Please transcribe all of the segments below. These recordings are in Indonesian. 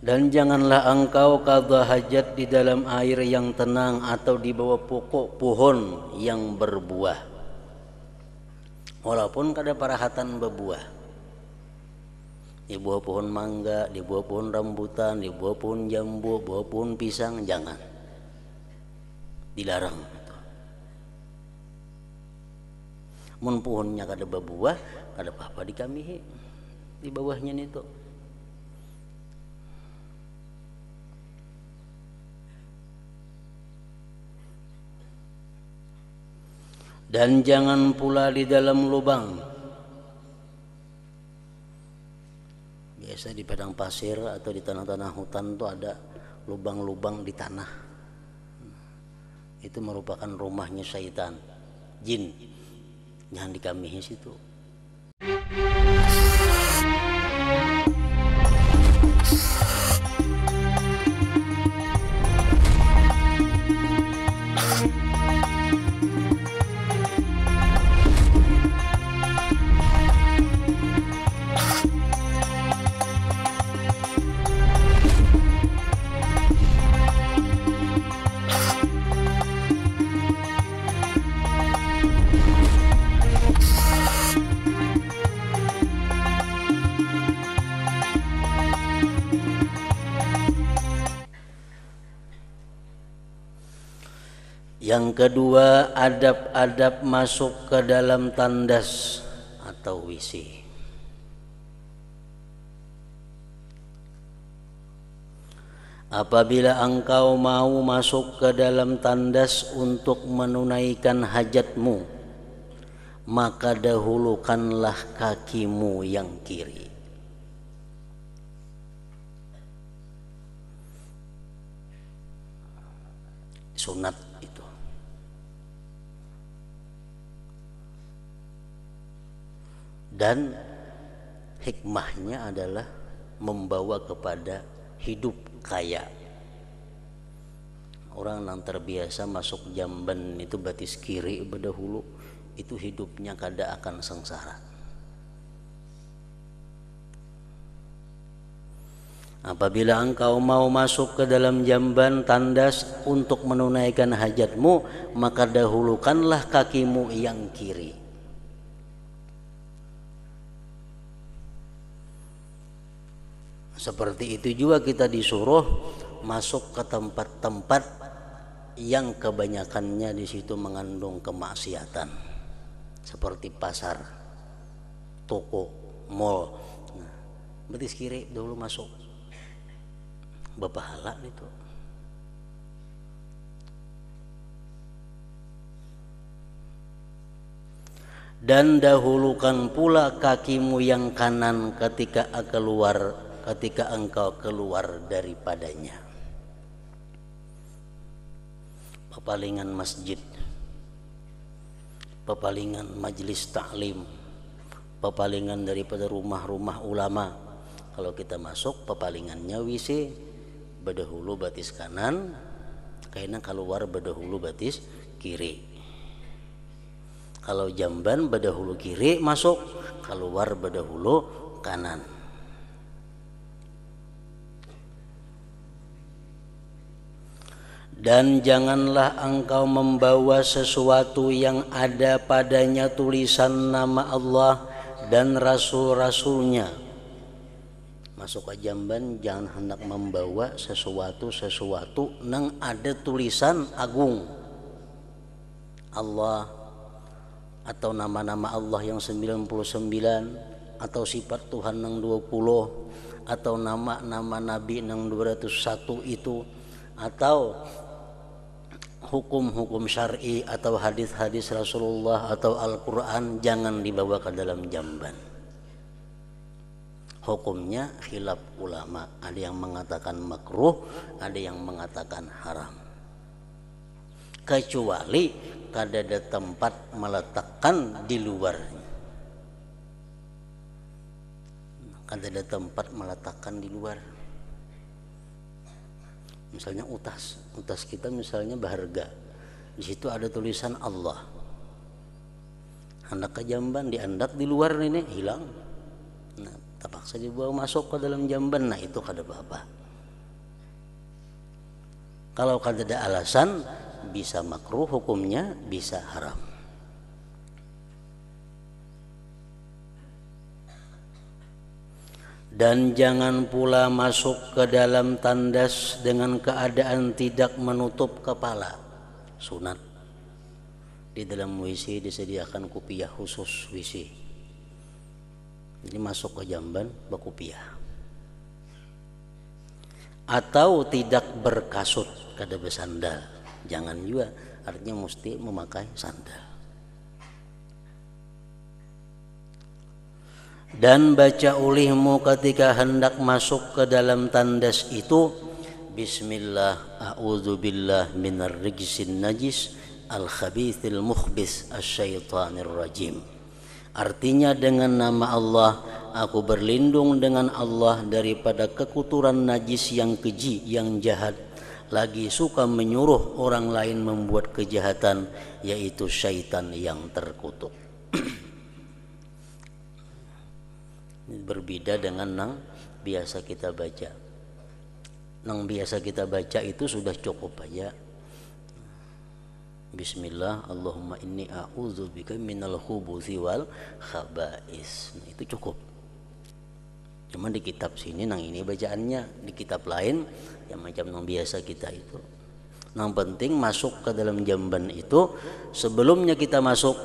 Dan janganlah engkau qadha hajat di dalam air yang tenang atau di bawah pokok pohon yang berbuah. Walaupun kada parahatan berbuah. Di bawah pohon mangga, di bawah pohon rambutan, di bawah pohon jambu, bawah pohon pisang, jangan. Dilarang. Mun pohonnya kada berbuah, kada apa-apa dikamihi di bawahnya itu. Dan jangan pula di dalam lubang. Biasa di padang pasir atau di tanah-tanah hutan tuh ada lubang-lubang di tanah. Itu merupakan rumahnya syaitan, jin. Jangan dikamihi situ. Yang kedua, adab-adab masuk ke dalam tandas atau WC. Apabila engkau mau masuk ke dalam tandas untuk menunaikan hajatmu, maka dahulukanlah kakimu yang kiri. Sunat itu. Dan hikmahnya adalah membawa kepada hidup kaya. Orang yang terbiasa masuk jamban itu batis kiri berdahulu, itu hidupnya kada akan sengsara. Apabila engkau mau masuk ke dalam jamban tandas untuk menunaikan hajatmu, maka dahulukanlah kakimu yang kiri. Seperti itu juga kita disuruh masuk ke tempat-tempat yang kebanyakannya di situ mengandung kemaksiatan, seperti pasar, toko, mall. Nah, betis kiri dulu masuk, berpahala itu. Dan dahulukan pula kakimu yang kanan ketika engkau keluar daripadanya. Pepalingan masjid, pepalingan majelis taklim, pepalingan daripada rumah-rumah ulama. Kalau kita masuk, pepalingannya WC berdahulu batis kanan, karena keluar berdahulu batis kiri. Kalau jamban berdahulu kiri masuk, keluar berdahulu kanan. Dan janganlah engkau membawa sesuatu yang ada padanya tulisan nama Allah dan Rasul-Rasulnya. Masuk ke jamban jangan hendak membawa sesuatu nang ada tulisan agung Allah, atau nama-nama Allah yang 99, atau sifat Tuhan yang 20, atau nama-nama Nabi yang 201 itu, atau hukum-hukum syar'i atau hadis-hadis Rasulullah atau Al-Quran, jangan dibawa ke dalam jamban. Hukumnya khilaf ulama, ada yang mengatakan makruh, ada yang mengatakan haram, kecuali kada ada tempat meletakkan di luarnya. Kada ada tempat meletakkan di luar. Misalnya utas kita misalnya berharga, di situ ada tulisan Allah. Hendak ke jamban diandak di luar ini hilang. Nah, terpaksa dibawa masuk ke dalam jamban. Nah, itu kada apa-apa. Kalau kada ada alasan, bisa makruh hukumnya, bisa haram. Dan jangan pula masuk ke dalam tandas dengan keadaan tidak menutup kepala. Sunat. Di dalam WC disediakan kupiah khusus WC. Jadi masuk ke jamban berkupiah. Atau tidak berkasut, kada bersandal. Jangan juga, artinya mesti memakai sandal. Dan baca ulihmu ketika hendak masuk ke dalam tandas itu, Bismillah, a'udzubillah minar rijsin najis al-khabithil mukhbis asyaitanir rajim. Artinya dengan nama Allah, aku berlindung dengan Allah daripada kekotoran najis yang keji, yang jahat, lagi suka menyuruh orang lain membuat kejahatan, yaitu syaitan yang terkutuk. Berbeda dengan nang biasa kita baca. Nang biasa kita baca itu sudah cukup aja. Bismillah, Allahumma inni a'udzubika minal khubuthi wal khaba'is. Nah, itu cukup. Cuma di kitab sini nang ini bacaannya, di kitab lain yang macam nang biasa kita itu. Nang penting masuk ke dalam jamban itu, sebelumnya kita masuk,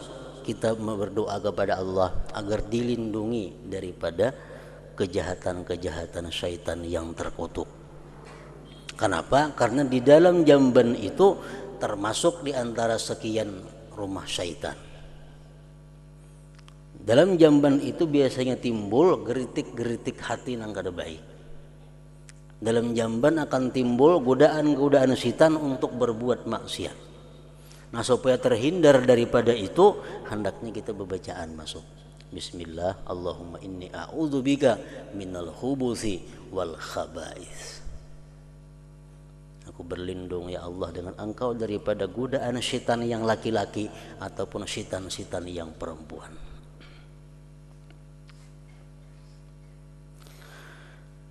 kita berdoa kepada Allah agar dilindungi daripada kejahatan-kejahatan syaitan yang terkutuk. Kenapa? Karena di dalam jamban itu termasuk di antara sekian rumah syaitan. Dalam jamban itu biasanya timbul geritik-geritik hati nang kada baik. Dalam jamban akan timbul godaan-godaan syaitan untuk berbuat maksiat. Nah, supaya terhindar daripada itu, hendaknya kita berbacaan masuk. Bismillah, Allahumma inni a'udzubika minal khubuthi wal khaba'is. Aku berlindung ya Allah dengan Engkau daripada godaan syaitan yang laki-laki ataupun syaitan-syaitan yang perempuan.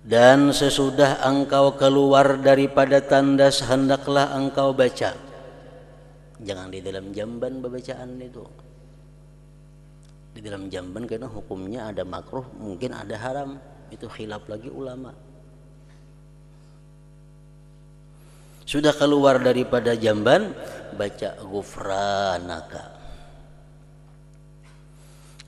Dan sesudah engkau keluar daripada tandas, hendaklah engkau baca. Jangan di dalam jamban bacaan itu. Di dalam jamban karena hukumnya ada makruh, mungkin ada haram. Itu khilaf lagi ulama. Sudah keluar daripada jamban, baca ghufranaka.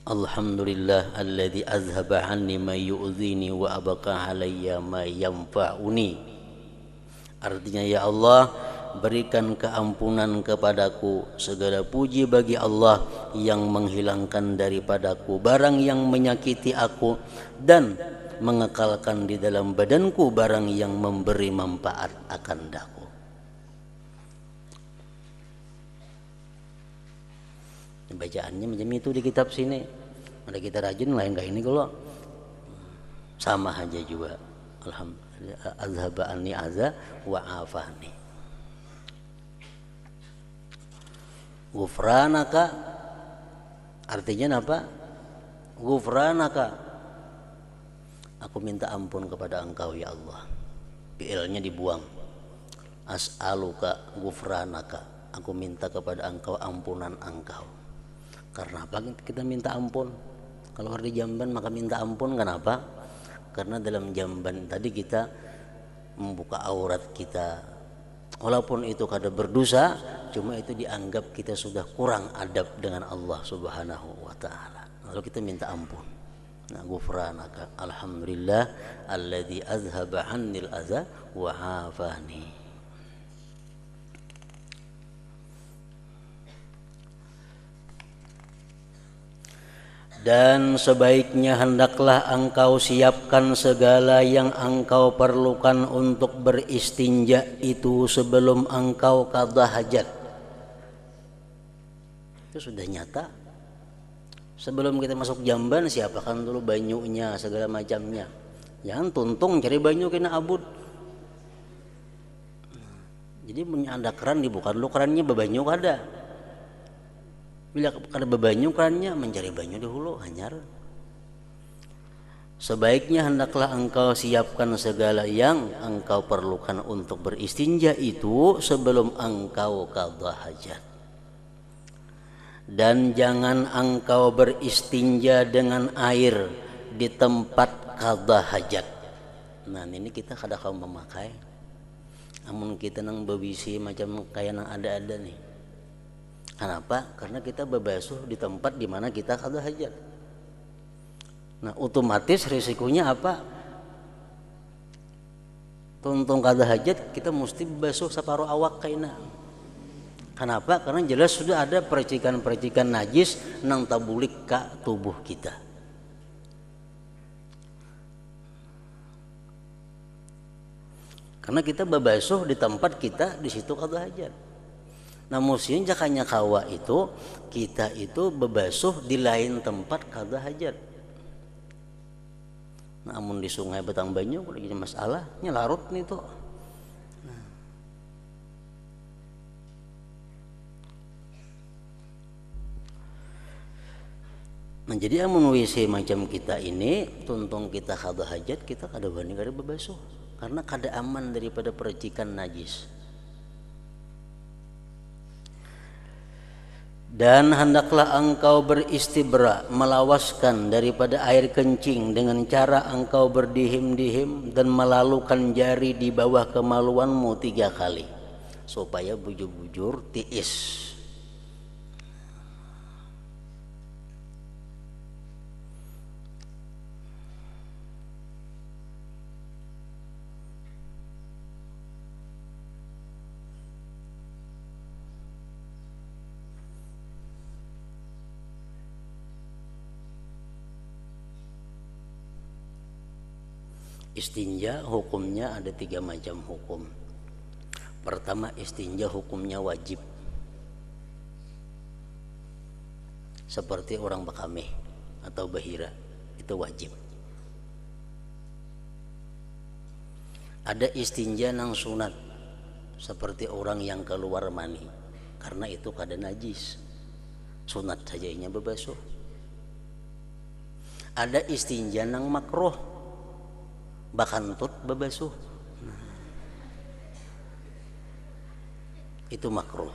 Alhamdulillah alladzi azhaba anni ma yu'dhini wa abqa alayya ma yanfa'uni. Artinya, ya Allah, berikan keampunan kepadaku. Segala puji bagi Allah yang menghilangkan daripadaku barang yang menyakiti aku dan mengekalkan di dalam badanku barang yang memberi manfaat akan daku. Bacaannya macam itu di kitab sini. Ada kita rajin lain kayak ini kalau sama aja juga. Alhamdulillah, azhaba anni aza wa afani. Ghufranaka artinya apa? Ghufranaka, aku minta ampun kepada Engkau ya Allah. Fi'ilnya dibuang. As'aluka ghufranaka, aku minta kepada Engkau ampunan Engkau. Karena apa kita minta ampun? Kalau di jamban maka minta ampun, kenapa? Karena dalam jamban tadi kita membuka aurat kita. Walaupun itu kada berdosa, cuma itu dianggap kita sudah kurang adab dengan Allah Subhanahu wa taala. Lalu kita minta ampun. Nah, ghufranaka, alhamdulillah alladzi azhaba 'annil adza wa 'afani. Dan sebaiknya hendaklah engkau siapkan segala yang engkau perlukan untuk beristinja itu sebelum engkau qadha hajat. Itu sudah nyata. Sebelum kita masuk jamban, siapakan dulu banyunya, segala macamnya. Jangan tuntung cari banyu kena abut. Jadi punya ada keran, dibuka dulu kerannya, bebanyu kada. Bila kada bebanyu kerannya, mencari banyu dahulu hanyar. Sebaiknya hendaklah engkau siapkan segala yang engkau perlukan untuk beristinja itu sebelum engkau qadha hajat. Dan jangan engkau beristinja dengan air di tempat qadha hajat. Nah ini kita kada kau memakai. Amun kita nang bebisi macam kayak nang ada nih. Kenapa? Karena kita bebasuh di tempat di mana kita qadha hajat. Nah otomatis risikonya apa? Tuntung qadha hajat kita mesti basuh separuh awak kaina. Kenapa? Karena jelas sudah ada percikan-percikan najis nang tabulik ka tubuh kita. Karena kita bebasuh di tempat kita di situ qadha hajat. Nah mestinya jakanya kawa itu kita itu bebasuh di lain tempat qadha hajat. Namun di sungai Betang Banyu udah jadi masalah nyelarut nih tuh. Nah jadi amun WC macam kita ini tuntung kita qadha hajat kita kada wani kada bebasuh karena kada aman daripada percikan najis. Dan hendaklah engkau beristibra, melawaskan daripada air kencing dengan cara engkau berdihim-dihim dan melalukan jari di bawah kemaluanmu 3 kali supaya bujur-bujur tiis. Istinja hukumnya ada 3 macam hukum. Pertama istinja hukumnya wajib. Seperti orang bakameh atau bahira itu wajib. Ada istinja nang sunat seperti orang yang keluar mani karena itu kada najis. Sunat sajanya bebasuh. Ada istinja nang makruh bakantut bebasuh. Itu makruh.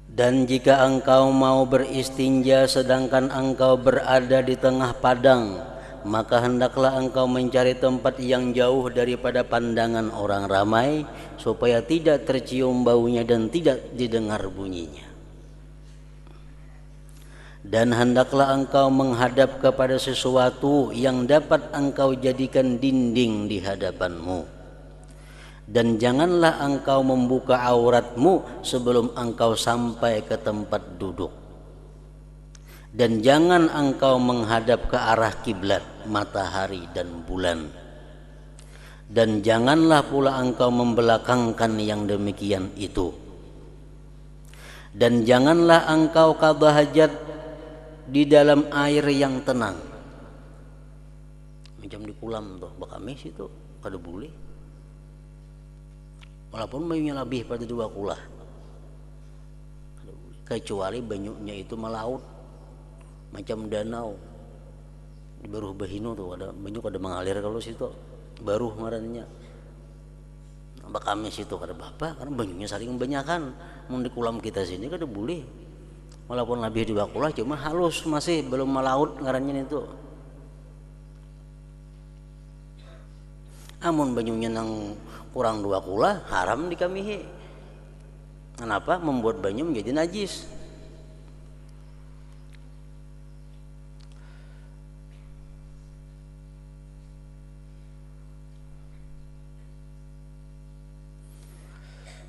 Dan jika engkau mau beristinja sedangkan engkau berada di tengah padang, maka hendaklah engkau mencari tempat yang jauh daripada pandangan orang ramai supaya tidak tercium baunya dan tidak didengar bunyinya. Dan hendaklah engkau menghadap kepada sesuatu yang dapat engkau jadikan dinding di hadapanmu. Dan janganlah engkau membuka auratmu sebelum engkau sampai ke tempat duduk. Dan jangan engkau menghadap ke arah kiblat matahari dan bulan. Dan janganlah pula engkau membelakangkan yang demikian itu. Dan janganlah engkau qadha hajat di dalam air yang tenang. Macam di kolam tuh, bakamis itu kada boleh. Walaupun banyunya lebih pada 2 kulah. Kecuali banyunya itu melaut. Macam danau di Baruh Bahino tuh ada banyak ada mengalir kalau situ baruh marahnya bakamis itu kada apa karena banyunya saling banyakan. Mun di kolam kita sini kada boleh walaupun lebih 2 kulah cuma halus masih belum melaut ngarannya itu. Amun banyunya nang kurang 2 kulah haram dikamihi. Kenapa? Membuat banyu menjadi najis.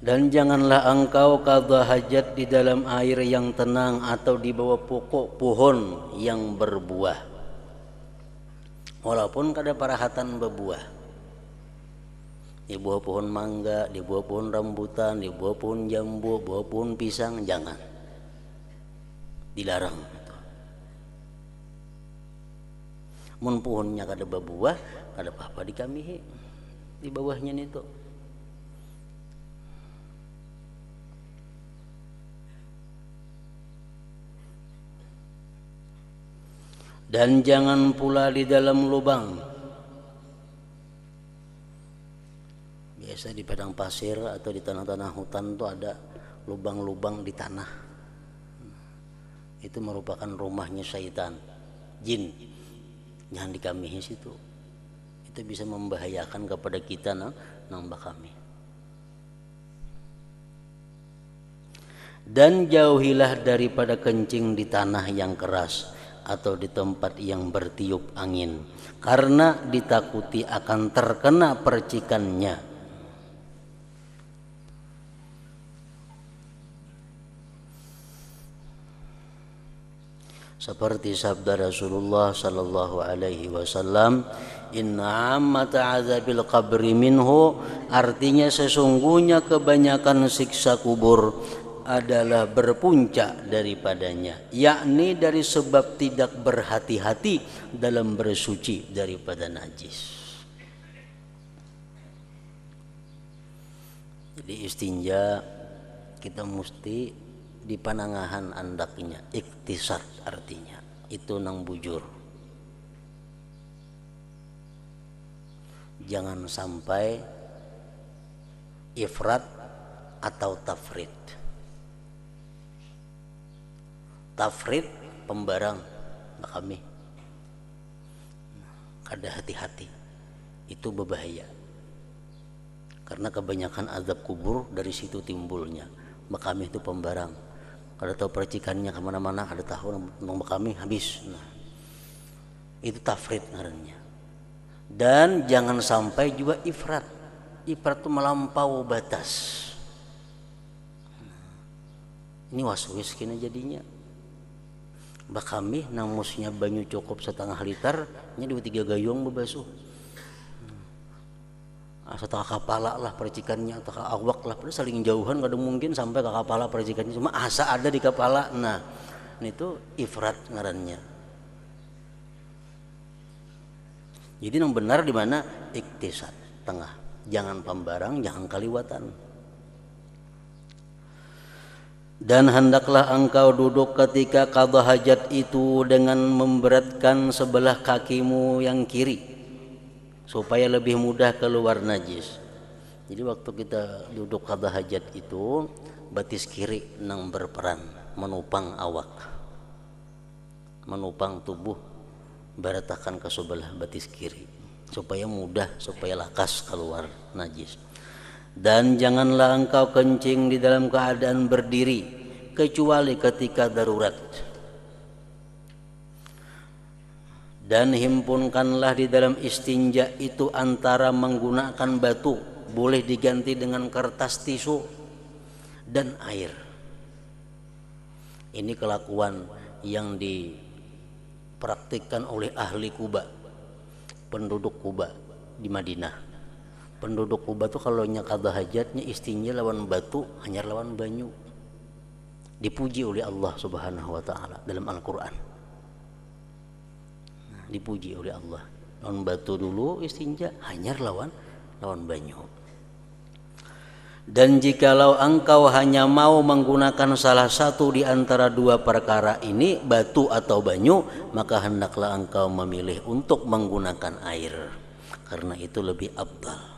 Dan janganlah engkau qadha hajat di dalam air yang tenang atau di bawah pokok pohon yang berbuah. Walaupun kada parahatan berbuah. Di bawah pohon mangga, di bawah pohon rambutan, di bawah pohon jambu, bawah pohon pisang, jangan. Dilarang. Mun pohonnya kada berbuah, kada apa-apa dikamihi di bawahnya itu. Dan jangan pula di dalam lubang. Biasa di padang pasir atau di tanah-tanah hutan tuh ada lubang-lubang di tanah. Itu merupakan rumahnya syaitan, jin. Jangan dikamihi situ. Itu bisa membahayakan kepada kita nambah kami. Dan jauhilah daripada kencing di tanah yang keras atau di tempat yang bertiup angin, karena ditakuti akan terkena percikannya. Seperti sabda Rasulullah sallallahu alaihi wasallam, inna ammata azabil qabri minhu, artinya sesungguhnya kebanyakan siksa kubur adalah berpuncak daripadanya, yakni dari sebab tidak berhati-hati dalam bersuci daripada najis. Jadi istinja kita mesti di panangahan andaknya, iktisad artinya itu nang bujur. Jangan sampai ifrat atau tafrid. Tafrid pembarang kami, kada hati-hati, itu berbahaya. Karena kebanyakan azab kubur dari situ timbulnya. Makami itu pembarang, kada tahu percikannya kemana-mana, kada tahu makami habis. Nah, itu tafrid ngarannya. Dan jangan sampai juga ifrat. Ifrat itu melampau batas. Ini waswis kena jadinya. Bakami namusnya banyu cukup setengah liter, nya 2-3 gayung bebasuh. Setengah kepala lah percikannya, atau awak lah, padahal saling jauhan kada mungkin sampai ke kepala percikannya, cuma asa ada di kepala. Nah, itu ifrat ngarannya. Jadi yang benar di mana iktisad, tengah. Jangan pembarang, jangan kaliwatan. Dan hendaklah engkau duduk ketika qadha hajat itu dengan memberatkan sebelah kakimu yang kiri supaya lebih mudah keluar najis. Jadi waktu kita duduk qadha hajat itu batis kiri nang berperan menupang awak, menupang tubuh, beratakan ke sebelah batis kiri supaya mudah, supaya lakas keluar najis. Dan janganlah engkau kencing di dalam keadaan berdiri kecuali ketika darurat. Dan himpunkanlah di dalam istinja itu antara menggunakan batu, boleh diganti dengan kertas tisu, dan air. Ini kelakuan yang dipraktikkan oleh ahli Kuba, penduduk Kuba di Madinah. Penduduk Kuba tuh kalau qadha hajatnya istinja lawan batu, hanya lawan banyu. Dipuji oleh Allah Subhanahu wa taala dalam Al-Qur'an. Nah, dipuji oleh Allah. Lawan batu dulu istinja, hanya lawan banyu. Dan jikalau engkau hanya mau menggunakan salah satu di antara dua perkara ini, batu atau banyu, maka hendaklah engkau memilih untuk menggunakan air, karena itu lebih afdal.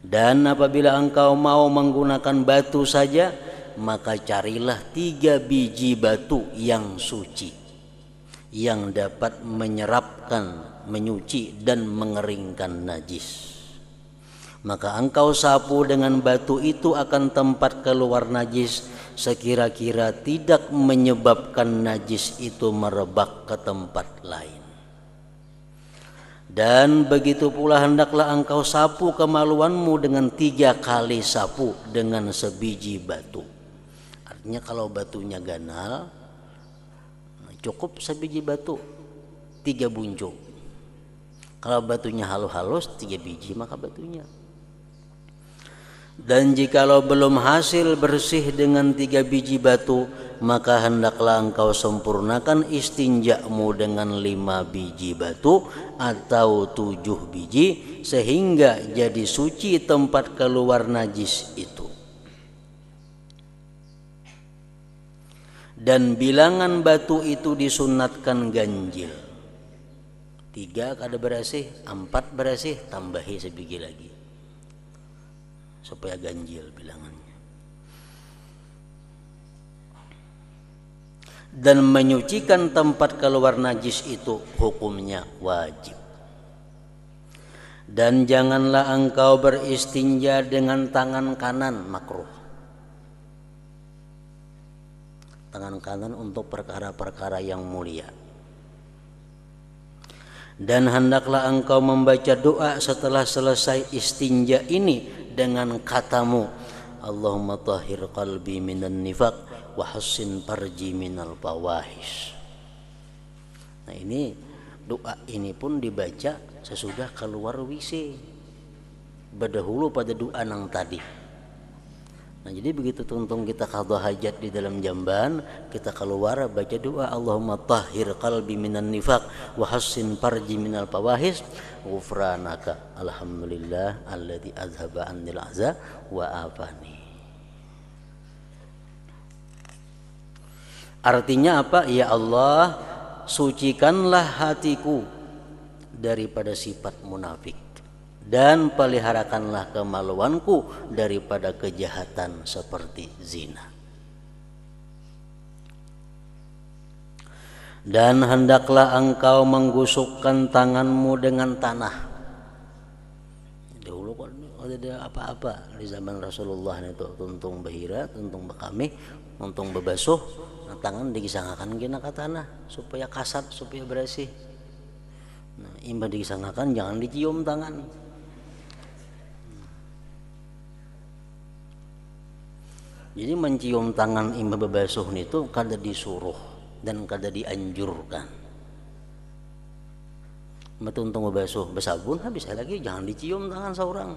Dan apabila engkau mau menggunakan batu saja, maka carilah 3 biji batu yang suci, yang dapat menyerapkan, menyuci dan mengeringkan najis. Maka engkau sapu dengan batu itu akan tempat keluar najis, sekira-kira tidak menyebabkan najis itu merebak ke tempat lain. Dan begitu pula hendaklah engkau sapu kemaluanmu dengan 3 kali sapu dengan sebiji batu. Artinya kalau batunya ganal, cukup sebiji batu, 3 buncuk. Kalau batunya halus-halus, 3 biji maka batunya. Dan jikalau belum hasil bersih dengan 3 biji batu, maka hendaklah engkau sempurnakan istinjamu dengan 5 biji batu atau 7 biji, sehingga jadi suci tempat keluar najis itu. Dan bilangan batu itu disunatkan ganjil. 3 kada berasih, 4 berasih, tambahi sebiji lagi supaya ganjil bilangannya. Dan menyucikan tempat keluar najis itu hukumnya wajib. Dan janganlah engkau beristinja dengan tangan kanan, makruh. Tangan kanan untuk perkara-perkara yang mulia. Dan hendaklah engkau membaca doa setelah selesai istinja ini dengan katamu, Allahumma tahhir qalbi minan nifaq wa hassin farji minal fawahish. Nah, ini doa ini pun dibaca sesudah keluar WC, berdahulu pada doa nang tadi. Nah, jadi begitu tuntung kita qadha hajat di dalam jamban, kita keluar baca doa Allahumma tahhir qalbi minan nifaq wa hassin farji minal fawahish ghufranaka alhamdulillah alladzi azhaba annil ahza wa afani. Artinya apa? Ya Allah, sucikanlah hatiku daripada sifat munafik dan peliharakanlah kemaluanku daripada kejahatan seperti zina. Dan hendaklah engkau menggusukkan tanganmu dengan tanah. Dahulu kan ada apa-apa di zaman Rasulullah itu, tuntung bahira, tuntung bekami, tuntung bebasuh, nah, tangan digisangakan gina ke tanah supaya kasat, supaya bersih. Nah, imbah digisangakan jangan dicium tangan. Jadi mencium tangan imbah bebasuh itu kada disuruh dan kada dianjurkan. Tuntung bebasuh besabun habis lagi jangan dicium tangan seorang.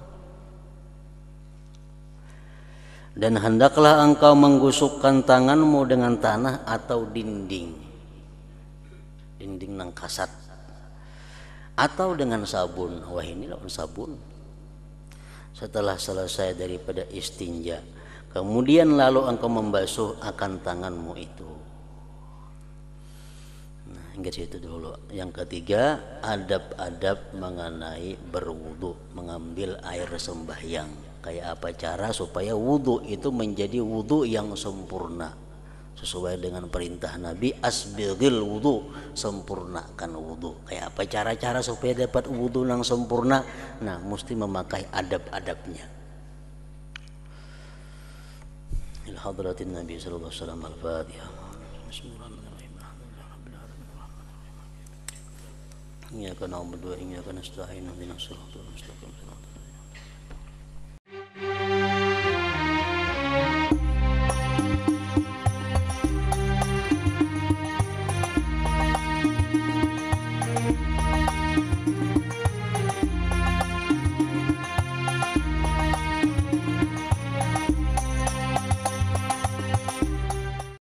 Dan hendaklah engkau menggusukkan tanganmu dengan tanah atau dinding nang kasat, atau dengan sabun. Wah, ini lawan sabun. Setelah selesai daripada istinja, kemudian lalu engkau membasuh akan tanganmu itu. Nah, hingga situ dulu. Yang ketiga, adab-adab mengenai berwudu, mengambil air sembahyang. Kayak apa cara supaya wudu itu menjadi wudu yang sempurna sesuai dengan perintah Nabi, asbighil wudu, sempurnakan wudu. Kayak apa cara-cara supaya dapat wudu yang sempurna? Nah, mesti memakai adab-adabnya. Ila hadratin Nabi sallallahu alaihi wasallam. Al-Fatihah. Bismillahirrahmanirrahim. Iyyaka na'budu wa iyyaka nasta'in. Ihdinas siratal mustaqim.